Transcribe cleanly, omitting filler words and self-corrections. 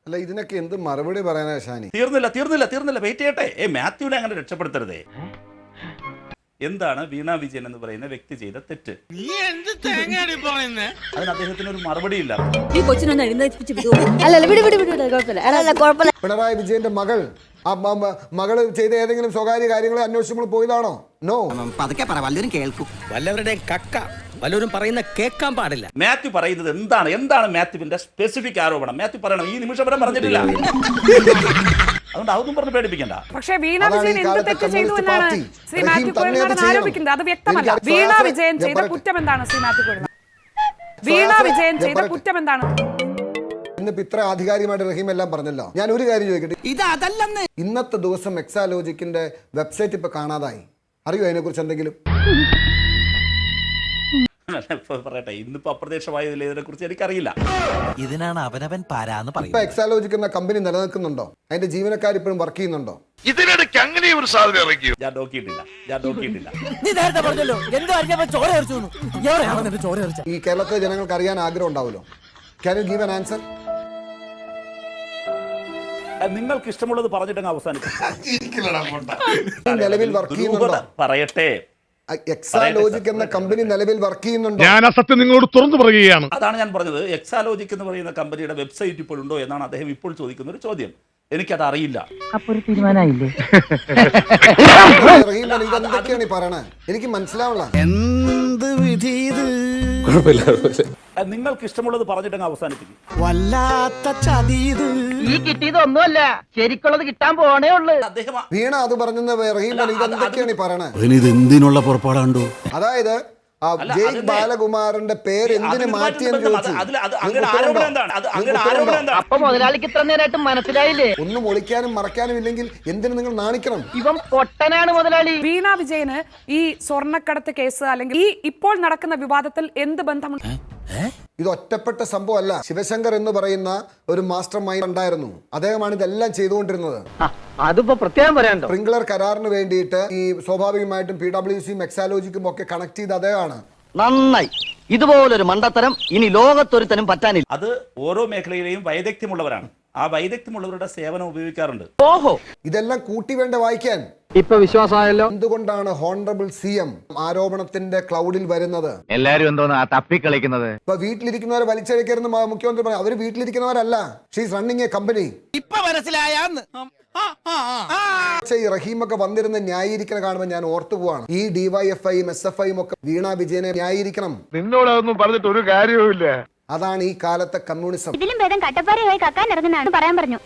അല്ല ഇതിനൊക്കെ എന്ത് മറുപടി പറയാനാ ഷാനി? തീർന്നില്ല വെയിറ്റ് ചെയ്യട്ടെ. മാത്യുവിനെ അങ്ങനെ രക്ഷപ്പെടുത്തരുതേ. എന്താണ് വീണ വിജയൻ എന്ന് പറയുന്ന വ്യക്തി ചെയ്ത തെറ്റ്? അതിന് അദ്ദേഹത്തിന് ഒരു മറുപടിയില്ല. പിണറായി വിജയന്റെ മകള് ചെയ്ത ഏതെങ്കിലും സ്വകാര്യ കാര്യങ്ങളെ അന്വേഷിച്ചപ്പോൾ പോയതാണോ? നോ. പതുക്കെ പറ, വല്ലവരും കേൾക്കും. വല്ലവരുടെയും കക്ക വല്ലവരും പറയുന്ന കേൾക്കാൻ പാടില്ല. മാത്യു പറയുന്നത് എന്താണ് മാത്യുവിന്റെ സ്പെസിഫിക് ആരോപണം? മാത്യു പറയണം. ഈ നിമിഷം വരെ പറഞ്ഞിട്ടില്ല. അതുകൊണ്ട് അതൊന്നും പറഞ്ഞ് പേടിപ്പിക്കണ്ട. പക്ഷേ വീണ വിജയൻ എന്ത് തെറ്റ് ചെയ്തു എന്നാണ് ശ്രീ മാത്യു കുഴൽനാടൻ ആരോപിക്കുന്നത്? അത് വ്യക്തമല്ല. വീണ വിജയൻ ചെയ്ത കുറ്റം എന്താണ് ശ്രീ മാത്യു കുഴൽനാടൻ? വീണ വിജയൻ ചെയ്ത കുറ്റം എന്താണ്? ഇന്നിപ്പോ ഇത്ര ആധികാരികമായിട്ട് റഹീം എല്ലാം പറഞ്ഞല്ലോ. ഞാൻ ഒരു കാര്യം ചോദിക്കട്ടെ, ഇന്നത്തെ ദിവസം എക്സാലോജിക്കിന്റെ വെബ്സൈറ്റ് ഇപ്പൊ കാണാതായി. അറിയോ അതിനെ കുറിച്ച് എന്തെങ്കിലും? പറയട്ടെ, ഇന്നിപ്പോ അപ്രത്യക്ഷമായതിൽ ഇതിനെ കുറിച്ച് എനിക്കറിയില്ല. ഇതിനാണ് അവനവൻ പാരാന്ന് ഇപ്പൊ പറയുന്നത്. എക്സാലോജിക് എന്ന കമ്പനി നിലനിൽക്കുന്നുണ്ടോ? അതിന്റെ ജീവനക്കാർ ഇപ്പോഴും വർക്ക് ചെയ്യുന്നുണ്ടോ? ഇതിനിടയ്ക്ക് അങ്ങനെ ഒരു സാധ്യത ഇറക്കിയോ? ഞാൻ നോക്കിയിട്ടില്ല. നീ നേരത്തെ പറഞ്ഞല്ലോ എന്തോ അറിഞ്ഞപ്പോ ചോര എറിച്ചു. ചോര എറിച്ച ഈ കേരളത്തിലെ ജനങ്ങൾക്ക് അറിയാൻ ആഗ്രഹം ഉണ്ടാവുമല്ലോ. Can you give an answer? നിങ്ങൾക്ക് ഇഷ്ടമുള്ളത് പറഞ്ഞിട്ടങ്ങ് അവസാനിക്കും. നിലവിൽ വർക്ക് ചെയ്യുന്നുണ്ടോ? പറയട്ടെ. എക്സാലോജിക് എന്ന കമ്പനി നിലവിൽ വർക്ക് ചെയ്യുന്നുണ്ടോ? ഞാൻ ആ സത്യം നിങ്ങളോട് തുറന്നു പറയുകയാണ്. അതാണ് ഞാൻ പറഞ്ഞത്. എക്സാലോജിക് എന്ന് പറയുന്ന കമ്പനിയുടെ വെബ്സൈറ്റ് ഇപ്പോൾ ഉണ്ടോ എന്നാണ് അദ്ദേഹം ഇപ്പോൾ ചോദിക്കുന്ന ഒരു ചോദ്യം. എനിക്കത് അറിയില്ല. ഇതെന്തൊക്കെയാണ് പറയണേ? എനിക്ക് മനസ്സിലാവില്ല. എന്ത് വിധി ഇത്? നിങ്ങൾക്ക് ഇഷ്ടമുള്ളത് പറഞ്ഞിട്ടങ്ങ് അവസാനിപ്പിക്കും. വല്ലാത്ത ചതി ഇത്. ഈ കിട്ടിയതൊന്നുമല്ല, ശരിക്കുള്ളത് കിട്ടാൻ പോണേ ഉള്ളു. അദ്ദേഹം വീണ അത് പറഞ്ഞ റഹീം ഇതെന്തൊക്കെയാണ് പറയണേ? ഇത് എന്തിനുള്ള പുറപ്പാടാണ്ടോ? അതായത് ജയ് ബാലകുമാറിന്റെ പേര് എന്തിനു മാറ്റിയെന്ന് ചോദിച്ചു. അപ്പൊ മുതലാളിക്ക് ഇത്ര നേരമായിട്ട് മനസ്സിലായില്ലേ? ഒന്നും ഒളിക്കാനും മറക്കാനും ഇല്ലെങ്കിൽ എന്തിനു നിങ്ങൾ നാണിക്കണം? ഇവൻ പൊട്ടനാണ് മുതലാളി. വീണ വിജയന് ഈ സ്വർണ്ണക്കടത്ത് കേസ് അല്ലെങ്കിൽ ഈ ഇപ്പോൾ നടക്കുന്ന വിവാദത്തിൽ എന്ത് ബന്ധമുണ്ട്? ഇത് ഒറ്റപ്പെട്ട സംഭവമല്ല. ശിവശങ്കർ എന്ന് പറയുന്ന ഒരു മാസ്റ്റർ മൈൻഡ് ഉണ്ടായിരുന്നു. അദ്ദേഹമാണ് ഇതെല്ലാം ചെയ്തുകൊണ്ടിരുന്നത്. അതിപ്പോ പ്രത്യേകം പറയാനുണ്ടോ? സ്പ്രിംഗ്ലർ കരാറിന് വേണ്ടിയിട്ട് ഈ സ്വാഭാവികമായിട്ടും PWCയും എക്സാലോജിക്കും ഒക്കെ കണക്ട് ചെയ്ത് അദ്ദേഹമാണ്. നന്നായി. ഇതുപോലൊരു മണ്ടത്തരം ഇനി ലോകത്തൊരുത്തനും പറ്റാനില്ല. അത് ഓരോ മേഖലയിലെയും വൈദഗ്ധ്യമുള്ളവരാണ്. ആ വൈദഗ്ധ്യമുള്ളവരുടെ സേവനം ഉപയോഗിക്കാറുണ്ട്. ഓഹോ, ഇതെല്ലാം കൂട്ടി വേണ്ട വായിക്കാൻ. ഇപ്പൊ വിശ്വാസമായല്ലോ. എന്തുകൊണ്ടാണ് ഹോണറബിൾ CM ആരോപണത്തിന്റെ ക്ലൗഡിൽ വരുന്നത്? എല്ലാരും എന്തോന്നാ തപ്പിക്കളിക്കുന്നത്? ഇപ്പൊ വീട്ടിലിരിക്കുന്നവരെ വലിച്ചഴിക്കരുന്ന് മുഖ്യമന്ത്രി പറഞ്ഞു. അവര് വീട്ടിലിരിക്കുന്നവരല്ല. She's running a company. ഇപ്പൊ മനസ്സിലായാന്ന്. ഈ റഹീമൊക്കെ വന്നിരുന്ന് ന്യായീകരിക്കണ കാണുമ്പോൾ ഞാൻ ഓർത്തു പോവാണ്. ഈ DYFIയും SFIയും ഒക്കെ വീണ വിജയനെ ന്യായീകരിക്കണം. നിന്നോടൊന്നും പറഞ്ഞിട്ട് ഒരു കാര്യവുമില്ല. അതാണ് ഈ കാലത്തെ കമ്മ്യൂണിസം. ഇതിലും ഭേദം കട്ടപ്പാറയായി കക്കാൻ ഇറങ്ങുന്നതാണ് പറയാൻ പറഞ്ഞു.